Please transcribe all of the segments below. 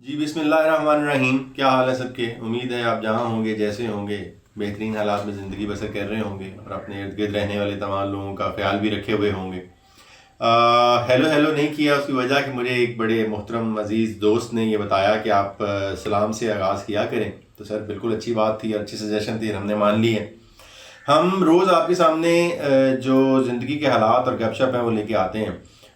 جی بسم اللہ الرحمن الرحیم. کیا حال ہے سب کے؟ امید ہے آپ جہاں ہوں گے جیسے ہوں گے بہترین حالات میں زندگی بسر کر رہے ہوں گے اور اپنے ارد گرد رہنے والے تمام لوگوں کا خیال بھی رکھے ہوئے ہوں گے. ہیلو نہیں کیا اس کی وجہ کہ مجھے ایک بڑے محترم عزیز دوست نے یہ بتایا کہ آپ سلام سے آغاز کیا کریں. تو سر بالکل اچھی بات تھی اور اچھی سجیشن تھی، ہم نے مان لی ہے. ہم روز آپ کے سامنے جو زندگی کے حالات اور گپ شپ ہیں وہ لے کے آتے ہیں،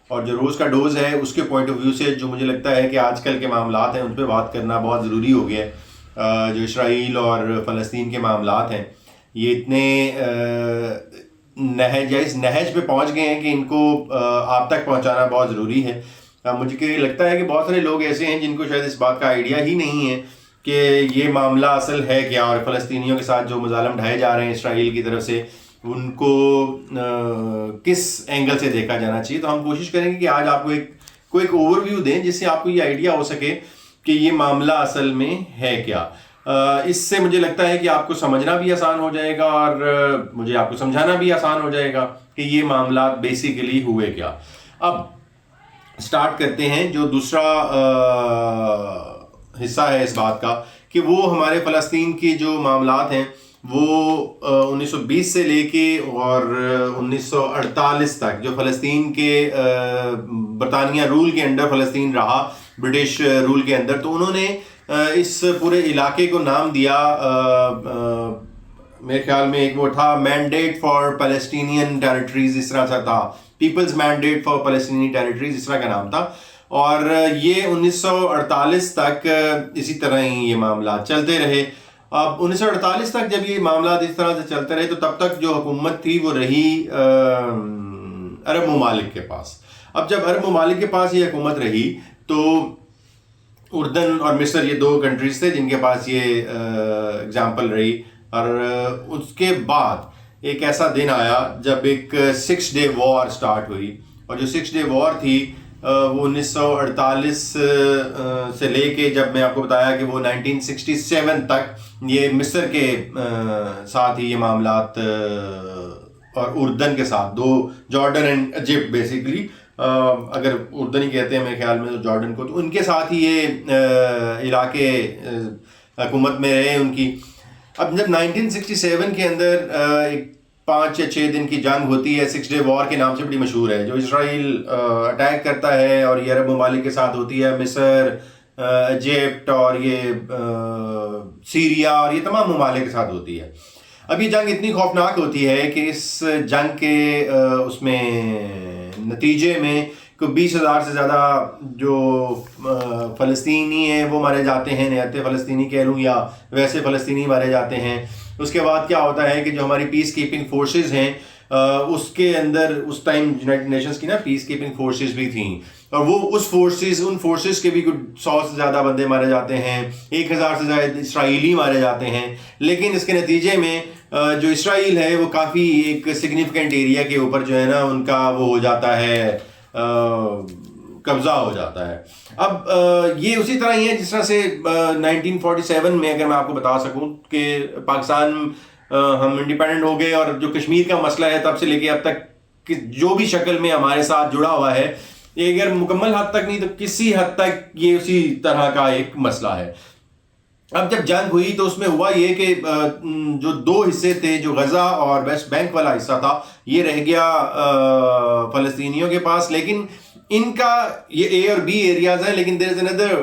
اور جو روز کا ڈوز ہے اس کے پوائنٹ آف ویو سے جو مجھے لگتا ہے کہ آج کل کے معاملات ہیں ان پہ بات کرنا بہت ضروری ہو گیا ہے. جو اسرائیل اور فلسطین کے معاملات ہیں یہ اتنے اس نہج پہ پہنچ گئے ہیں کہ ان کو آپ تک پہنچانا بہت ضروری ہے. مجھے لگتا ہے کہ بہت سارے لوگ ایسے ہیں جن کو شاید اس بات کا آئیڈیا ہی نہیں ہے کہ یہ معاملہ اصل ہے کیا، اور فلسطینیوں کے ساتھ جو مظالم ڈھائے جا رہے ہیں اسرائیل کی طرف سے ان کو کس اینگل سے دیکھا جانا چاہیے. تو ہم کوشش کریں گے کہ آج آپ کو ایک اوور ویو دیں جس سے آپ کو یہ آئیڈیا ہو سکے کہ یہ معاملہ اصل میں ہے کیا. اس سے مجھے لگتا ہے کہ آپ کو سمجھنا بھی آسان ہو جائے گا اور مجھے آپ کو سمجھانا بھی آسان ہو جائے گا کہ یہ معاملات بیسیکلی ہوئے کیا. اب سٹارٹ کرتے ہیں. جو دوسرا حصہ ہے اس بات کا کہ وہ ہمارے فلسطین کے جو معاملات ہیں وہ 1920 سے لے کے اور 1948 تک جو فلسطین کے برطانیہ رول کے انڈر فلسطین رہا، برٹش رول کے اندر، تو انہوں نے اس پورے علاقے کو نام دیا، میرے خیال میں ایک وہ تھا مینڈیٹ فار پیلسٹینین ٹیریٹریز، اس طرح سے تھا، people's mandate for Palestinian territories, اس طرح کا نام تھا. اور یہ 1948 تک اسی طرح ہی یہ معاملات چلتے رہے. اب 1948 تک جب یہ معاملات اس طرح سے چلتے رہے تو تب تک جو حکومت تھی وہ رہی عرب ممالک کے پاس. اب جب عرب ممالک کے پاس یہ حکومت رہی تو اردن اور مصر یہ دو کنٹریز تھے جن کے پاس یہ اگزامپل رہی. اور اس کے بعد ایک ایسا دن آیا جب ایک 6 ڈے وار سٹارٹ ہوئی، اور جو 6 ڈے وار تھی وہ 1948 سے لے کے، جب میں آپ کو بتایا کہ وہ 1967 تک یہ مصر کے ساتھ ہی یہ معاملات اور اردن کے ساتھ، دو جارڈن اینڈ ایجپٹ بیسیکلی، اگر اردن ہی کہتے ہیں میرے خیال میں جارڈن کو، تو ان کے ساتھ ہی یہ علاقے حکومت میں رہے ان کی. اب جب 1967 کے اندر ایک 5 یا 6 دن کی جنگ ہوتی ہے، 6 ڈے وار کے نام سے بڑی مشہور ہے، جو اسرائیل اٹیک کرتا ہے اور یہ عرب ممالک کے ساتھ ہوتی ہے، مصر، ایجپٹ اور یہ سیریا اور یہ تمام ممالک کے ساتھ ہوتی ہے. اب یہ جنگ اتنی خوفناک ہوتی ہے کہ اس جنگ کے اس میں نتیجے میں کوئی 20,000 سے زیادہ جو فلسطینی ہیں وہ مارے جاتے ہیں، نیتے فلسطینی کہہ لوں یا ویسے فلسطینی مارے جاتے ہیں. اس کے بعد کیا ہوتا ہے کہ جو ہماری پیس کیپنگ فورسز ہیں اس کے اندر اس ٹائم یونائٹڈ نیشنز کی نا پیس کیپنگ فورسز بھی تھیں، اور وہ ان فورسز کے بھی کچھ 100 سے زیادہ بندے مارے جاتے ہیں، 1,000 سے زیادہ اسرائیلی مارے جاتے ہیں. لیکن اس کے نتیجے میں جو اسرائیل ہے وہ کافی ایک سگنیفیکنٹ ایریا کے اوپر جو ہے نا ان کا وہ ہو جاتا ہے، قبضہ ہو جاتا ہے. اب یہ اسی طرح ہی ہے جس طرح سے 1947 میں اگر میں آپ کو بتا سکوں کہ پاکستان ہم انڈیپینڈنٹ ہو گئے، اور جو کشمیر کا مسئلہ ہے تب سے لے کے اب تک جو بھی شکل میں ہمارے ساتھ جڑا ہوا ہے، یہ اگر مکمل حد تک نہیں تو کسی حد تک یہ اسی طرح کا ایک مسئلہ ہے. اب جب جنگ ہوئی تو اس میں ہوا یہ کہ جو 2 حصے تھے، جو غزہ اور ویسٹ بینک والا حصہ تھا، یہ رہ گیا فلسطینیوں کے پاس. لیکن ان کا یہ اے اور بی ایریاز ہیں، لیکن دیر از اندر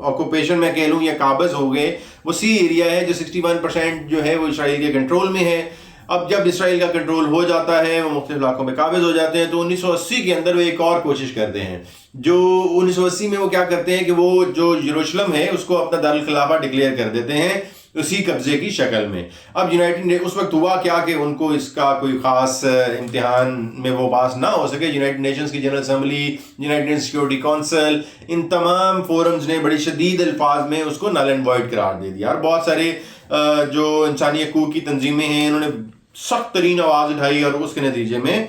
آکوپیشن میں کہہ لوں یا قابض ہو گئے وہ سی ایریا ہے جو 61% جو ہے وہ اسرائیل کے کنٹرول میں ہے. اب جب اسرائیل کا کنٹرول ہو جاتا ہے، وہ مختلف علاقوں میں قابض ہو جاتے ہیں، تو 1980 کے اندر وہ ایک اور کوشش کرتے ہیں. جو 1980 میں وہ کیا کرتے ہیں کہ وہ جو یروشلم ہے اس کو اپنا دارالخلافہ ڈکلیئر کر دیتے ہیں اسی قبضے کی شکل میں. اب اس وقت ہوا کیا کہ ان کو اس کا کوئی خاص امتحان میں وہ پاس نہ ہو سکے. یونائٹڈ نیشنز کی general assembly, United Nations security council, ان تمام فورمز نے بڑی شدید الفاظ میں اس کو نل اینڈ وائڈ قرار دے دیا. اور بہت سارے جو انسانی حقوق کی تنظیمیں ہیں انہوں نے سخت ترین آواز اٹھائی، اور اس کے نتیجے میں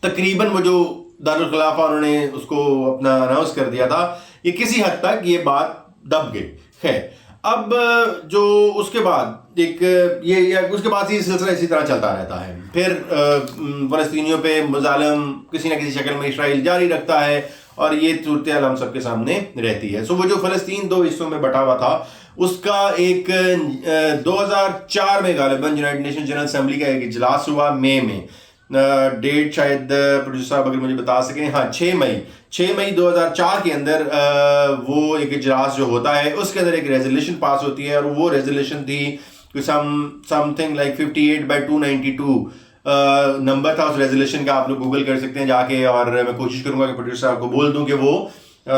تقریباً وہ جو دارالخلافہ انہوں نے اس کو اپنا اناؤنس کر دیا تھا، یہ کسی حد تک یہ بات دب گئی. خیر، اب جو اس کے بعد اس کے بعد یہ سلسلہ اسی طرح چلتا رہتا ہے. پھر فلسطینیوں پہ مظالم کسی نہ کسی شکل میں اسرائیل جاری رکھتا ہے، اور یہ صورتحال ہم سب کے سامنے رہتی ہے. سو وہ جو فلسطین 2 حصوں میں بٹا ہوا تھا اس کا ایک 2004 میں غالباً یونائٹڈ نیشن جنرل اسمبلی کا ایک اجلاس ہوا مئی میں. ڈیٹ شاید پروڈیوسر صاحب اگر مجھے بتا سکیں, ہاں 6 مئی 2004 کے اندر وہ ایک اجلاس جو ہوتا ہے اس کے اندر ایک ریزولوشن پاس ہوتی ہے, اور وہ ریزولوشن تھی سم تھنگ لائک 58/292 نمبر تھا اس ریزولوشن کا. آپ لوگ گوگل کر سکتے ہیں جا کے, اور میں کوشش کروں گا کہ پروڈیوسر صاحب کو بول دوں کہ وہ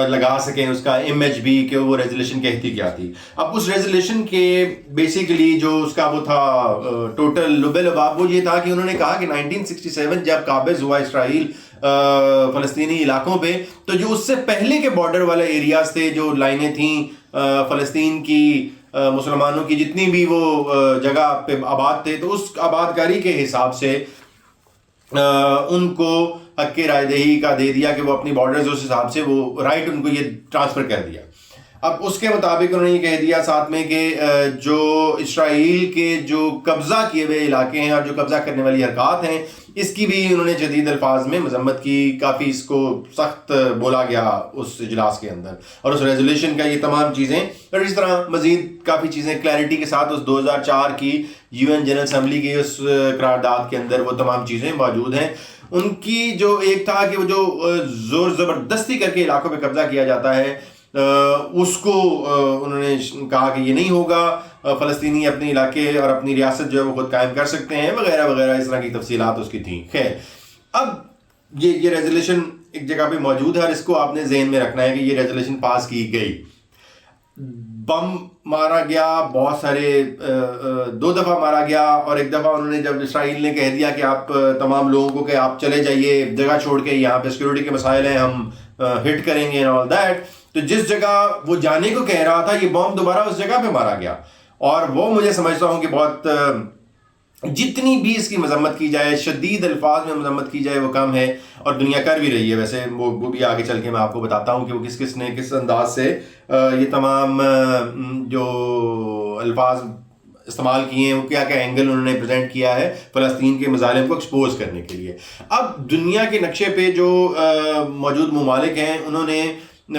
لگا سکیں اس کا امیج بھی کہ وہ ریزولوشن کہتی کیا تھی. اب اس ریزولوشن کے بیسیکلی جو اس کا وہ تھا ٹوٹل لب لباب وہ یہ تھا کہ انہوں نے کہا کہ 1967 جب قابض ہوا اسرائیل فلسطینی علاقوں پہ, تو جو اس سے پہلے کے بارڈر والے ایریاز تھے, جو لائنیں تھیں فلسطین کی مسلمانوں کی جتنی بھی وہ جگہ پہ آباد تھے, تو اس آباد کاری کے حساب سے ان کو حق رائے دہی کا دے دیا کہ وہ اپنی بارڈرز اس حساب سے وہ رائٹ ان کو یہ ٹرانسفر کر دیا. اب اس کے مطابق انہوں نے یہ کہہ دیا ساتھ میں کہ جو اسرائیل کے جو قبضہ کیے ہوئے علاقے ہیں اور جو قبضہ کرنے والی حرکات ہیں اس کی بھی انہوں نے جدید الفاظ میں مذمت کی, کافی اس کو سخت بولا گیا اس اجلاس کے اندر, اور اس ریزولوشن کا یہ تمام چیزیں, اور اس طرح مزید کافی چیزیں کلیئرٹی کے ساتھ اس 2004 کی UN جنرل اسمبلی کی اس قرارداد کے اندر وہ تمام چیزیں موجود ہیں. ان کی جو ایک تھا کہ وہ جو زور زبردستی کر کے علاقوں پہ قبضہ کیا جاتا ہے اس کو انہوں نے کہا کہ یہ نہیں ہوگا, فلسطینی اپنے علاقے اور اپنی ریاست جو ہے وہ خود قائم کر سکتے ہیں وغیرہ وغیرہ, اس طرح کی تفصیلات اس کی تھیں. خیر, اب یہ ریزولوشن ایک جگہ پہ موجود ہے اور اس کو آپ نے ذہن میں رکھنا ہے کہ یہ ریزولوشن پاس کی گئی. بم مارا گیا, بہت سارے 2 دفعہ مارا گیا, اور ایک دفعہ انہوں نے جب اسرائیل نے کہہ دیا کہ آپ تمام لوگوں کو کہ آپ چلے جائیے جگہ چھوڑ کے, یہاں پہ سیکورٹی کے مسائل ہیں, ہم ہٹ کریں گے آل دیٹ, تو جس جگہ وہ جانے کو کہہ رہا تھا یہ بم دوبارہ اس جگہ پہ مارا گیا. اور وہ مجھے سمجھتا ہوں کہ بہت جتنی بھی اس کی مذمت کی جائے, شدید الفاظ میں مذمت کی جائے وہ کم ہے, اور دنیا کر بھی رہی ہے. ویسے وہ بھی آگے چل کے میں آپ کو بتاتا ہوں کہ وہ کس نے کس انداز سے یہ تمام جو الفاظ استعمال کیے ہیں, وہ کیا کیا اینگل انہوں نے پریزنٹ کیا ہے فلسطین کے مظالم کو ایکسپوز کرنے کے لیے. اب دنیا کے نقشے پہ جو موجود ممالک ہیں انہوں نے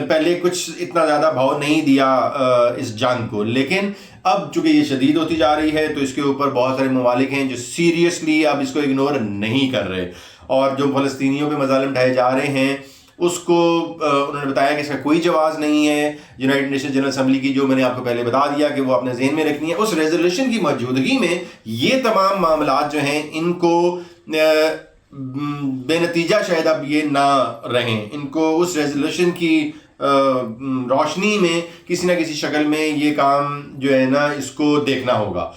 پہلے کچھ اتنا زیادہ بھاؤ نہیں دیا اس جنگ کو, لیکن اب چونکہ یہ شدید ہوتی جا رہی ہے تو اس کے اوپر بہت سارے ممالک ہیں جو سیریسلی اب اس کو اگنور نہیں کر رہے, اور جو فلسطینیوں پہ مظالم ڈھائے جا رہے ہیں اس کو انہوں نے بتایا کہ اس کا کوئی جواز نہیں ہے. یونائٹڈ نیشن جنرل اسمبلی کی جو میں نے آپ کو پہلے بتا دیا کہ وہ اپنے ذہن میں رکھنی ہے, اس ریزولوشن کی موجودگی میں یہ تمام معاملات جو ہیں ان کو بے نتیجہ شاید اب یہ نہ رہیں, ان کو اس ریزولوشن کی روشنی میں کسی نہ کسی شکل میں یہ کام جو ہے نا اس کو دیکھنا ہوگا.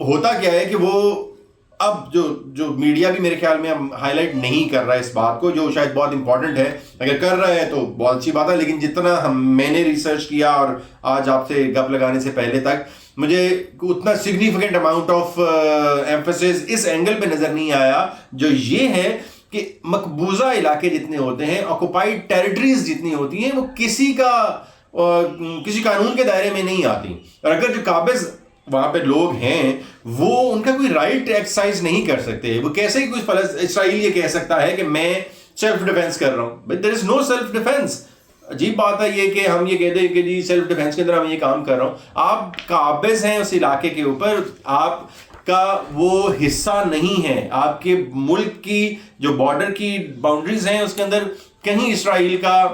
ہوتا کیا ہے کہ وہ اب جو میڈیا بھی میرے خیال میں ہائی لائٹ نہیں کر رہا ہے اس بات کو, جو شاید بہت امپورٹنٹ ہے. اگر کر رہا ہے تو بہت اچھی بات ہے, لیکن جتنا میں نے ریسرچ کیا اور آج آپ سے گپ لگانے سے پہلے تک مجھے اتنا سگنیفیکنٹ اماؤنٹ آف ایمفسس اس اینگل پہ نظر نہیں آیا, جو یہ ہے کہ مقبوضہ علاقے جتنے ہوتے ہیں, آکوپائڈ ٹیریٹریز جتنی ہوتی ہیں, وہ کسی قانون کے دائرے میں نہیں آتی, اور اگر جو قابض وہاں پہ لوگ ہیں وہ ان کا کوئی رائٹ ایکسرسائز نہیں کر سکتے. وہ کیسے کوئی اسرائیل یہ کہہ سکتا ہے کہ میں سیلف ڈیفینس کر رہا ہوں, but there is no self defence. عجیب بات ہے یہ کہ ہم یہ کہہ دیں کہ جی سیلف ڈیفینس کے اندر میں یہ کام کر رہا ہوں. آپ قابض ہیں اس علاقے کے اوپر, آپ کا وہ حصہ نہیں ہے, آپ کے ملک کی جو بارڈر کی باؤنڈریز ہیں اس کے اندر کہیں اسرائیل کا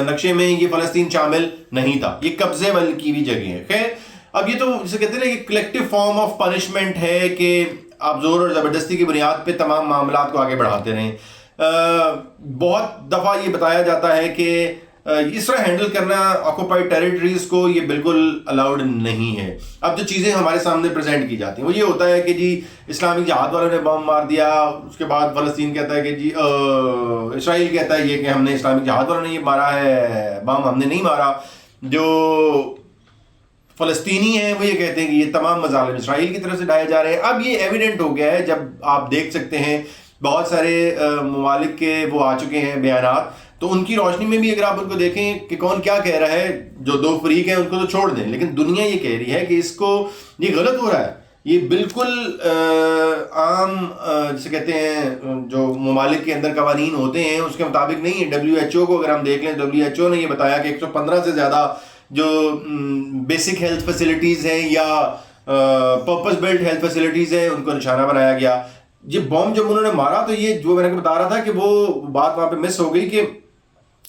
نقشے میں یہ فلسطین شامل نہیں تھا, یہ قبضے والی کی بھی جگہ ہے. خیر, اب یہ تو جسے کہتے ہیں کہ کلیکٹیو فارم آف پنشمنٹ ہے کہ آپ زور اور زبردستی کی بنیاد پہ تمام معاملات کو آگے بڑھاتے رہیں. بہت دفعہ یہ بتایا جاتا ہے کہ اس طرح ہینڈل کرنا آکوپائڈ ٹیریٹریز کو یہ بالکل الاؤڈ نہیں ہے. اب جو چیزیں ہمارے سامنے پریزنٹ کی جاتی ہیں وہ یہ ہوتا ہے کہ جی اسلامی جہاد والوں نے بم مار دیا, اس کے بعد فلسطین کہتا ہے کہ جی اسرائیل کہتا ہے یہ کہ ہم نے اسلامی جہاد والوں نے یہ مارا ہے بم, ہم نے نہیں مارا. جو فلسطینی ہیں وہ یہ کہتے ہیں کہ یہ تمام مظالم اسرائیل کی طرف سے ڈھائے جا رہے ہیں. اب یہ ایویڈنٹ ہو گیا ہے, جب آپ دیکھ سکتے ہیں بہت سارے ممالک کے وہ آ چکے ہیں بیانات, تو ان کی روشنی میں بھی اگر آپ ان کو دیکھیں کہ کون کیا کہہ رہا ہے, جو دو فریق ہیں ان کو تو چھوڑ دیں, لیکن دنیا یہ کہہ رہی ہے کہ اس کو یہ غلط ہو رہا ہے. یہ بالکل عام جسے کہتے ہیں جو ممالک کے اندر قوانین ہوتے ہیں اس کے مطابق نہیں ہے. WHO کو اگر ہم دیکھ لیں, WHO نے یہ بتایا کہ 115 سے زیادہ جو بیسک ہیلتھ فیسلٹیز ہیں یا پرپز بلٹ ہیلتھ فیسلٹیز ہیں ان کو نشانہ بنایا گیا. یہ بم جب انہوں نے مارا تو یہ جو میں نے بتا رہا تھا کہ وہ بات وہاں پہ مس ہو گئی کہ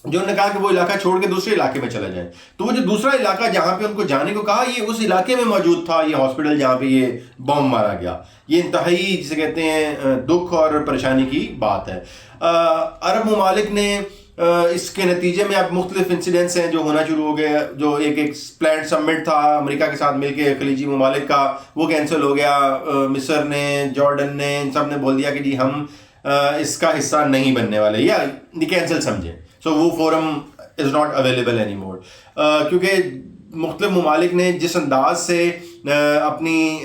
جو انہوں نے کہا کہ وہ علاقہ چھوڑ کے دوسرے علاقے میں چلا جائیں, تو وہ جو دوسرا علاقہ جہاں پہ ان کو جانے کو کہا یہ اس علاقے میں موجود تھا یہ ہاسپٹل جہاں پہ یہ بم مارا گیا. یہ انتہائی جسے کہتے ہیں دکھ اور پریشانی کی بات ہے. عرب ممالک نے اس کے نتیجے میں اب مختلف انسیڈنٹس ہیں جو ہونا شروع ہو گئے. جو ایک پلانڈ سمٹ تھا امریکہ کے ساتھ مل کے خلیجی ممالک کا, وہ کینسل ہو گیا. مصر نے, جارڈن نے, ان سب نے بول دیا کہ جی ہم اس کا حصہ نہیں بننے والے, یا کینسل سمجھیں. سو وہ forum is not available any more, کیونکہ مختلف ممالک نے جس انداز سے اپنی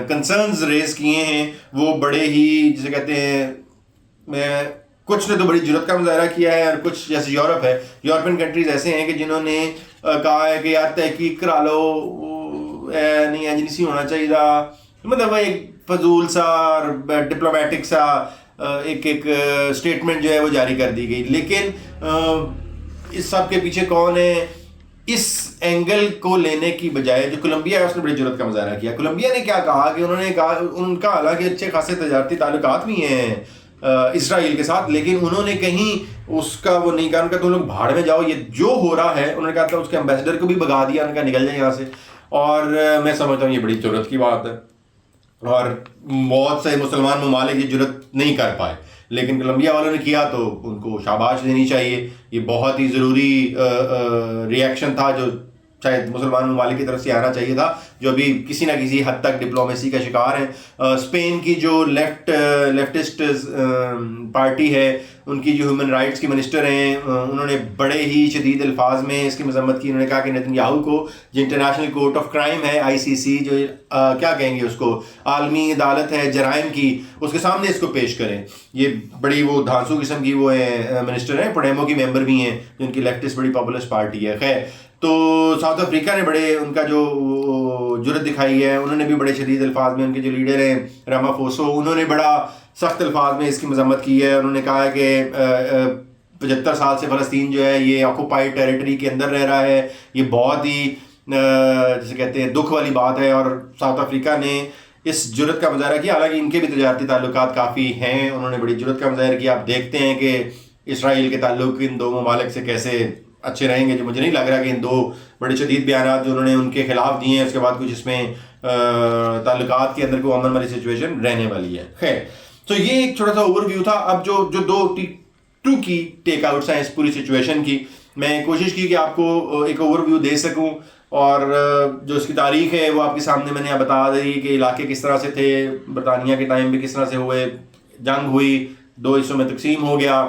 کنسرنز ریز کیے ہیں وہ بڑے ہی جسے کہتے ہیں کچھ نے تو بڑی جرات کا مظاہرہ کیا ہے, اور کچھ جیسے یورپ ہے, یورپین کنٹریز ایسے ہیں کہ جنہوں نے کہا ہے کہ یار تحقیق کرا لو, نہیں ایجنسی ہونا چاہیے تھا. مطلب ایک فضول سا اور ڈپلومیٹک سا ایک اسٹیٹمنٹ جو ہے وہ جاری کر دی گئی. لیکن اس سب کے پیچھے کون ہے, اس اینگل کو لینے کی بجائے جو کولمبیا ہے اس نے بڑی جرات کا مظاہرہ کیا. کولمبیا نے کیا کہا کہ انہوں نے کہا ان کا حالانکہ اچھے خاصے تجارتی تعلقات بھی ہیں اسرائیل کے ساتھ, لیکن انہوں نے کہیں اس کا وہ نہیں کہا, ان کا تم لوگ بھاڑ میں جاؤ, یہ جو ہو رہا ہے انہوں نے کہا تھا اس کے امبیسڈر کو بھی بھگا دیا, انہوں نے کہا نکل جائے یہاں سے. اور میں سمجھتا ہوں یہ بڑی جرات کی بات ہے, اور بہت سے مسلمان ممالک یہ جرات نہیں کر پائے, لیکن کولمبیا والوں نے کیا تو ان کو شاباش دینی چاہیے. یہ بہت ہی ضروری ری ایکشن تھا جو شاید مسلمان ممالک کی طرف سے آنا چاہیے تھا, جو ابھی کسی نہ کسی حد تک ڈپلومیسی کا شکار ہیں. اسپین کی جو لیفٹسٹ پارٹی ہے, ان کی جو ہیومن رائٹس کی منسٹر ہیں, انہوں نے بڑے ہی شدید الفاظ میں اس کی مذمت کی. انہوں نے کہا کہ نیتنیاہو کو جو انٹرنیشنل کورٹ آف کرائم ہے ICC, جو کیا کہیں گے اس کو, عالمی عدالت ہے جرائم کی, اس کے سامنے اس کو پیش کریں. یہ بڑی وہ دھانسو قسم کی وہ ہیں منسٹر ہیں, پوڈیمو کی ممبر بھی ہیں, جو ان کی لیفٹسٹ بڑی پاپولسٹ پارٹی ہے. خیر, تو ساؤتھ افریقہ نے بڑے ان کا جو جرت دکھائی ہے, انہوں نے بھی بڑے شدید الفاظ میں, ان کے جو لیڈر ہیں رامافوسو, انہوں نے بڑا سخت الفاظ میں اس کی مذمت کی ہے. انہوں نے کہا ہے کہ 75 سال سے فلسطین جو ہے یہ آکوپائڈ ٹیریٹری کے اندر رہ رہا ہے, یہ بہت ہی جسے کہتے ہیں دکھ والی بات ہے. اور ساؤتھ افریقہ نے اس جرت کا مظاہرہ کیا, حالانکہ ان کے بھی تجارتی تعلقات کافی ہیں, انہوں نے بڑی جرت کا مظاہرہ کیا. آپ دیکھتے ہیں کہ اسرائیل کے تعلق ان دو ممالک سے کیسے اچھے رہیں گے, جو مجھے نہیں لگ رہا کہ ان دو بڑے شدید بیانات جو انہوں نے ان کے خلاف دیے ہیں اس کے بعد کچھ اس میں تعلقات کے اندر کوئی امن والی سچویشن رہنے والی ہے. خیر, تو یہ ایک چھوٹا سا اوور ویو تھا. اب جو ٹو کی ٹیک آؤٹس ہیں اس پوری سچویشن کی, میں کوشش کی کہ آپ کو ایک اوور ویو دے سکوں, اور جو اس کی تاریخ ہے وہ آپ کے سامنے میں نے بتا دی کہ علاقے کس طرح سے تھے, برطانیہ کے ٹائم پہ کس طرح سے ہوئے, جنگ ہوئی, 2 حصوں میں تقسیم ہو گیا,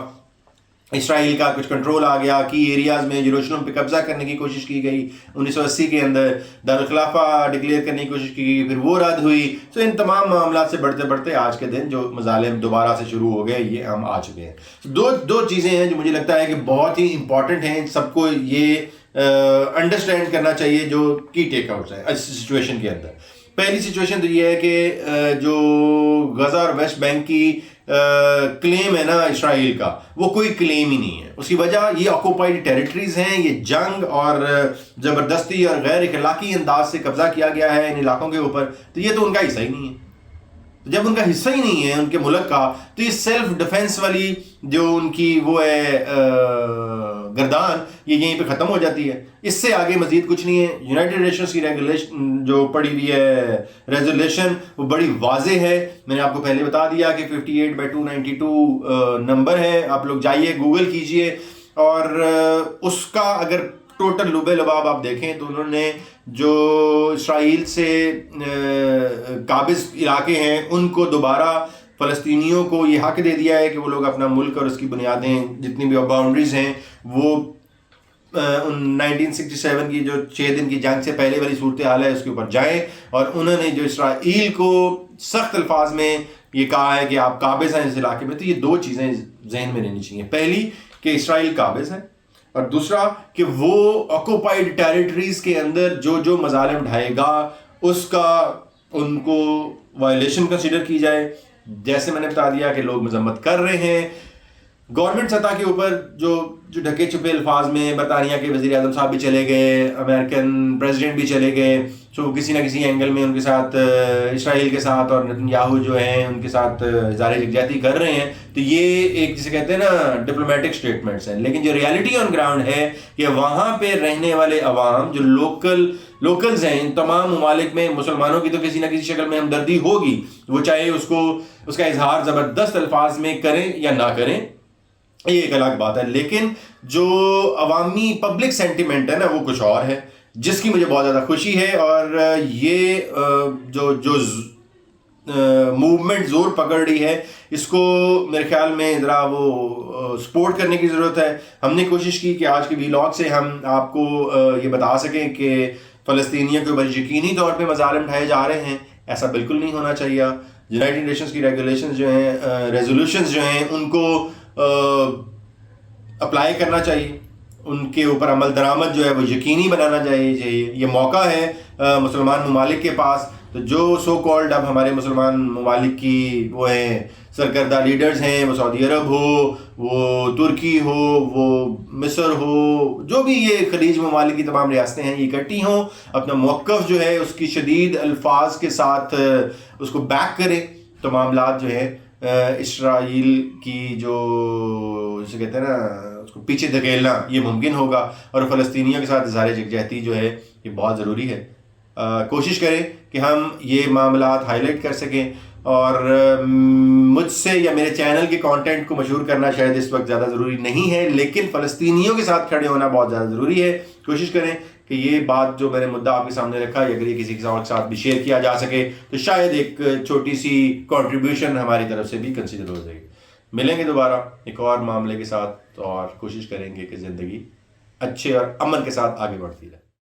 اسرائیل کا کچھ کنٹرول آ گیا, کی ایریاز میں یروشلم پہ قبضہ کرنے کی کوشش کی گئی 1980 کے اندر, دارالخلافہ ڈکلیئر کرنے کی کوشش کی گئی, پھر وہ رد ہوئی. تو ان تمام معاملات سے بڑھتے بڑھتے آج کے دن جو مظالم دوبارہ سے شروع ہو گئے, یہ ہم آ چکے ہیں. دو چیزیں ہیں جو مجھے لگتا ہے کہ بہت ہی امپورٹنٹ ہیں, سب کو یہ انڈرسٹینڈ کرنا چاہیے جو کی ٹیک آؤٹس ہیں اس سچویشن کے اندر. پہلی سچویشن تو یہ ہے کہ جو غزہ اور ویسٹ بینک کی کلیم ہے نا اسرائیل کا, وہ کوئی کلیم ہی نہیں ہے. اس کی وجہ یہ آکوپائڈ ٹیریٹریز ہیں, یہ جنگ اور زبردستی اور غیر اخلاقی انداز سے قبضہ کیا گیا ہے ان علاقوں کے اوپر, تو یہ تو ان کا حصہ ہی نہیں ہے. جب ان کا حصہ ہی نہیں ہے ان کے ملک کا, تو یہ سیلف ڈیفense والی جو ان کی وہ ہے گردان, یہ یہیں پہ ختم ہو جاتی ہے. اس سے آگے مزید کچھ نہیں ہے. یونائٹڈ نیشنز کی ریگولیشن جو پڑی ہوئی ہے ریزولیشن, وہ بڑی واضح ہے. میں نے آپ کو پہلے بتا دیا کہ 58/292 نمبر ہے, آپ لوگ جائیے گوگل کیجئے, اور اس کا اگر ٹوٹل لبے لباب آپ دیکھیں تو انہوں نے جو اسرائیل سے قابض علاقے ہیں ان کو دوبارہ فلسطینیوں کو یہ حق دے دیا ہے کہ وہ لوگ اپنا ملک اور اس کی بنیادیں جتنی بھی باؤنڈریز ہیں وہ 1967 کی جو 6 دن کی جنگ سے پہلے والی صورتحال ہے اس کے اوپر جائیں. اور انہوں نے جو اسرائیل کو سخت الفاظ میں یہ کہا ہے کہ آپ قابض ہیں اس علاقے میں. تو یہ 2 چیزیں ذہن میں رہنی چاہیے. پہلی کہ اسرائیل قابض ہے, اور دوسرا کہ وہ آکوپائڈ ٹیریٹریز کے اندر جو مظالم ڈھائے گا اس کا ان کو وائلیشن کنسیڈر کی جائے. جیسے میں نے بتا دیا کہ لوگ مذمت کر رہے ہیں گورنمنٹ سطح کے اوپر, جو ڈھکے چھپے الفاظ میں برطانیہ کے وزیر اعظم صاحب بھی چلے گئے, امریکن پریزیڈنٹ بھی چلے گئے, تو کسی نہ کسی اینگل میں ان کے ساتھ اسرائیل کے ساتھ اور نتنیاہو جو ہیں ان کے ساتھ اظہار یکجہتی کر رہے ہیں. تو یہ ایک جسے کہتے ہیں نا ڈپلومیٹک اسٹیٹمنٹس ہیں, لیکن جو ریالٹی آن گراؤنڈ ہے کہ وہاں پہ رہنے والے عوام جو لوکلز ہیں ان تمام ممالک میں, مسلمانوں کی تو کسی نہ کسی شکل میں ہمدردی ہوگی, وہ چاہے اس کا اظہار زبردست الفاظ میں کریں یا نہ کریں, یہ ایک الگ بات ہے. لیکن جو عوامی پبلک سینٹیمنٹ ہے نا وہ کچھ اور ہے, جس کی مجھے بہت زیادہ خوشی ہے. اور یہ جو موومنٹ زور پکڑ رہی ہے اس کو میرے خیال میں ذرا وہ سپورٹ کرنے کی ضرورت ہے. ہم نے کوشش کی کہ آج کے ویلاگ سے ہم آپ کو یہ بتا سکیں کہ فلسطینیوں کے اوپر یقینی طور پہ مظالم ڈھائے جا رہے ہیں. ایسا بالکل نہیں ہونا چاہیے. یونائٹڈ نیشنز کی ریگولیشنز جو ہیں, ریزولوشنز جو ہیں, ان کو اپلائی کرنا چاہیے, ان کے اوپر عمل درآمد جو ہے وہ یقینی بنانا چاہیے. یہ موقع ہے مسلمان ممالک کے پاس. تو جو سو کالڈ اب ہمارے مسلمان ممالک کی وہ ہیں سرکردہ لیڈرز ہیں, وہ سعودی عرب ہو, وہ ترکی ہو, وہ مصر ہو, جو بھی یہ خلیج ممالک کی تمام ریاستیں ہیں, یہ اکٹھی ہوں, اپنا موقف جو ہے اس کی شدید الفاظ کے ساتھ اس کو بیک کریں. تو معاملات جو ہے اسرائیل کی جو جسے کہتے ہیں نا اس کو پیچھے دھکیلنا یہ ممکن ہوگا, اور فلسطینیوں کے ساتھ اظہار یکجہتی جو ہے یہ بہت ضروری ہے. کوشش کریں کہ ہم یہ معاملات ہائی لائٹ کر سکیں, اور مجھ سے یا میرے چینل کے کانٹینٹ کو مشہور کرنا شاید اس وقت زیادہ ضروری نہیں ہے, لیکن فلسطینیوں کے ساتھ کھڑے ہونا بہت زیادہ ضروری ہے. کوشش کریں کہ یہ بات جو میں نے مدعا آپ کے سامنے رکھا ہے اگر یہ کسی کے ساتھ بھی شیئر کیا جا سکے تو شاید ایک چھوٹی سی کنٹریبیوشن ہماری طرف سے بھی کنسیڈر ہو جائے گی. ملیں گے دوبارہ ایک اور معاملے کے ساتھ, اور کوشش کریں گے کہ زندگی اچھے اور امن کے ساتھ آگے بڑھتی رہے.